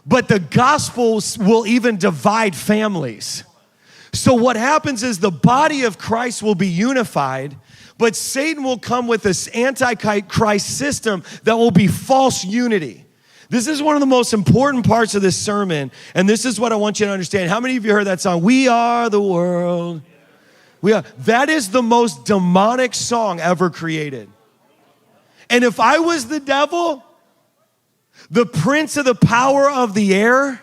But the gospel will even divide families. So what happens is the body of Christ will be unified, but Satan will come with this anti-Christ system that will be false unity. This is one of the most important parts of this sermon, and this is what I want you to understand. How many of you heard that song, We Are the World? That is the most demonic song ever created. And if I was the devil, the prince of the power of the air,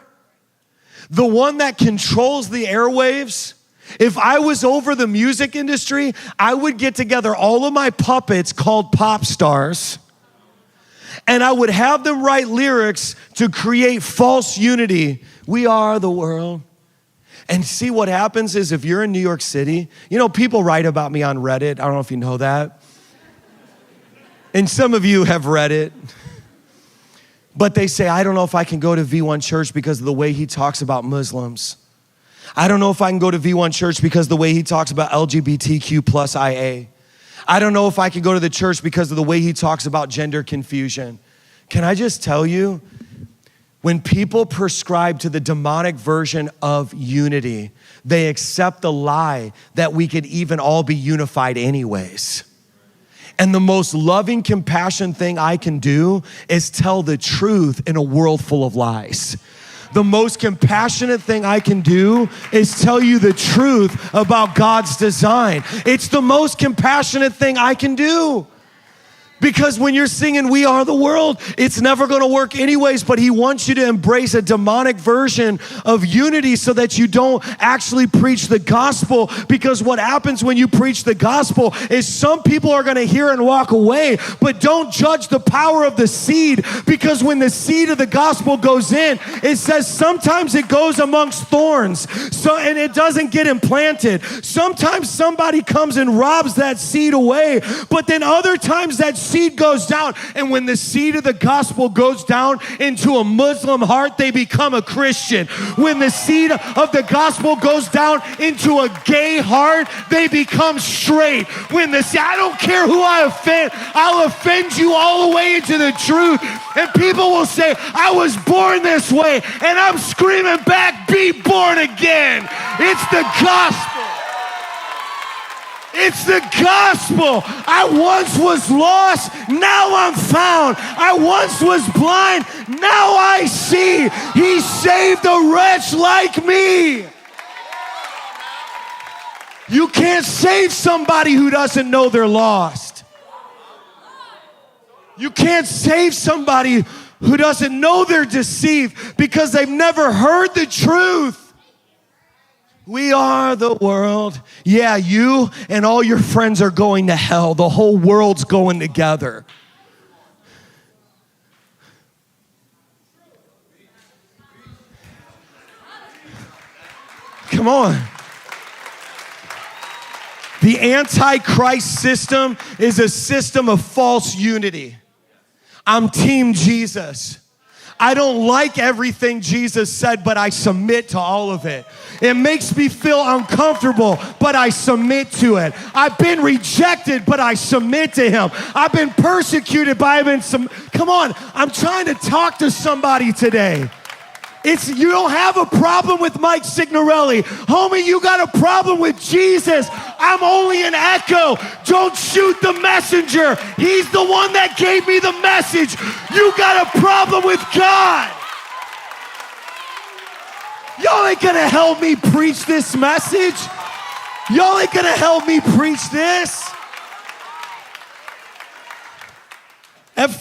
the one that controls the airwaves, if I was over the music industry, I would get together all of my puppets called pop stars, and I would have them write lyrics to create false unity. We are the world. And see, what happens is if you're in New York City, you know, people write about me on Reddit. I don't know if you know that. And some of you have read it. But they say, I don't know if I can go to V1 Church because of the way he talks about Muslims. I don't know if I can go to V1 Church because of the way he talks about LGBTQ plus IA. I don't know if I can go to the church because of the way he talks about gender confusion. Can I just tell you, when people prescribe to the demonic version of unity, they accept the lie that we could even all be unified anyways. And the most loving, compassionate thing I can do is tell the truth in a world full of lies. The most compassionate thing I can do is tell you the truth about God's design. It's the most compassionate thing I can do. Because when you're singing We Are the World, it's never gonna work anyways, but he wants you to embrace a demonic version of unity so that you don't actually preach the gospel. Because what happens when you preach the gospel is some people are gonna hear and walk away, but don't judge the power of the seed, because when the seed of the gospel goes in, it says sometimes it goes amongst thorns, and it doesn't get implanted. Sometimes somebody comes and robs that seed away, but then other times that seed goes down, and when the seed of the gospel goes down into a Muslim heart, they become a Christian. When the seed of the gospel goes down into a gay heart, they become straight. I don't care who I offend, I'll offend you all the way into the truth. And people will say, I was born this way, and I'm screaming back, be born again. It's the gospel. It's the gospel. I once was lost, now I'm found. I once was blind, now I see. He saved a wretch like me. You can't save somebody who doesn't know they're lost. You can't save somebody who doesn't know they're deceived because they've never heard the truth. We are the world. Yeah, you and all your friends are going to hell. The whole world's going together. Come on. The Antichrist system is a system of false unity. I'm Team Jesus. I don't like everything Jesus said, but I submit to all of it. It makes me feel uncomfortable, but I submit to it. I've been rejected, but I submit to him. I've been persecuted, but come on, I'm trying to talk to somebody today. You don't have a problem with Mike Signorelli. Homie, you got a problem with Jesus. I'm only an echo. Don't shoot the messenger. He's the one that gave me the message. You got a problem with God. Y'all ain't gonna help me preach this message. Y'all ain't gonna help me preach this.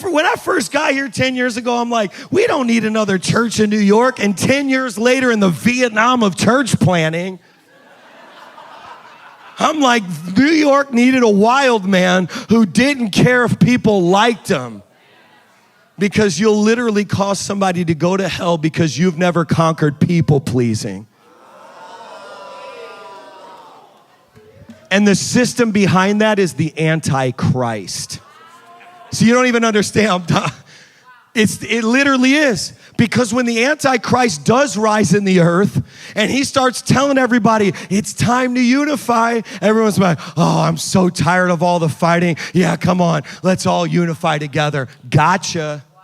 When I first got here 10 years ago, I'm like, we don't need another church in New York. And 10 years later, in the Vietnam of church planning, I'm like, New York needed a wild man who didn't care if people liked him. Because you'll literally cause somebody to go to hell because you've never conquered people pleasing. And the system behind that is the Antichrist. So you don't even understand. It literally is. Because when the Antichrist does rise in the earth and he starts telling everybody, it's time to unify, everyone's like, oh, I'm so tired of all the fighting. Yeah, come on, let's all unify together. Gotcha. Wow.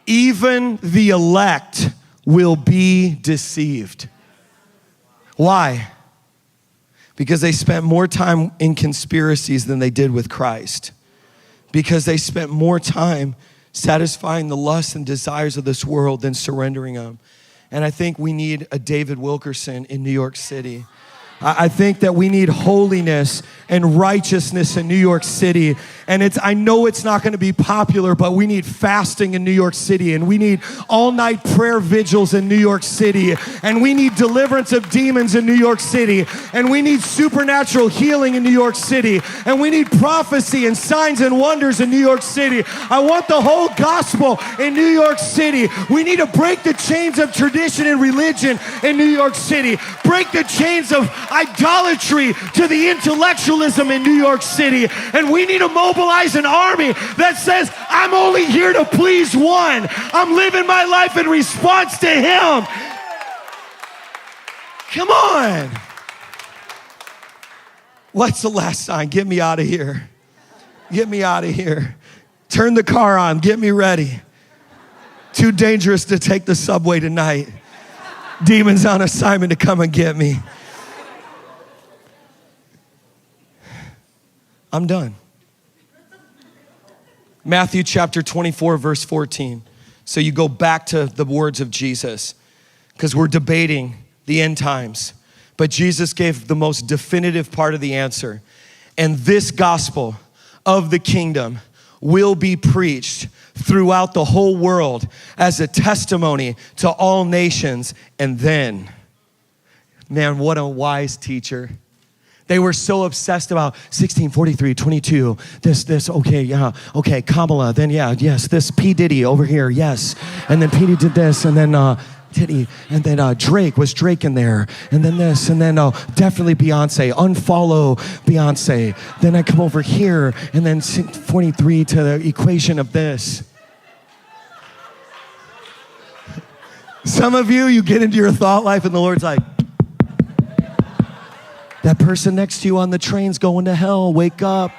Even the elect will be deceived. Why? Because they spent more time in conspiracies than they did with Christ. Because they spent more time satisfying the lusts and desires of this world than surrendering them. And I think we need a David Wilkerson in New York City. I think that we need holiness and righteousness in New York City. And I know it's not going to be popular, but we need fasting in New York City. And we need all-night prayer vigils in New York City. And we need deliverance of demons in New York City. And we need supernatural healing in New York City. And we need prophecy and signs and wonders in New York City. I want the whole gospel in New York City. We need to break the chains of tradition and religion in New York City. Break the chains of idolatry to the intellectualism in New York City. And we need to mobilize an army that says, I'm only here to please one. I'm living my life in response to him. Come on. What's the last sign? Get me out of here. Get me out of here. Turn the car on. Get me ready. Too dangerous to take the subway tonight. Demons on assignment to come and get me. I'm done. Matthew chapter 24, verse 14. So you go back to the words of Jesus because we're debating the end times. But Jesus gave the most definitive part of the answer. And this gospel of the kingdom will be preached throughout the whole world as a testimony to all nations. And then, man, what a wise teacher. They were so obsessed about 1643, 22, this, okay, yeah, okay, Kamala, then yeah, yes, this P. Diddy over here, yes. And then P. Diddy did this, and then Diddy, and then Drake, was Drake in there? And then this, and then definitely Beyonce, unfollow Beyonce. Then I come over here, and then 43 to the equation of this. Some of you get into your thought life, and the Lord's like, that person next to you on the train's going to hell. Wake up.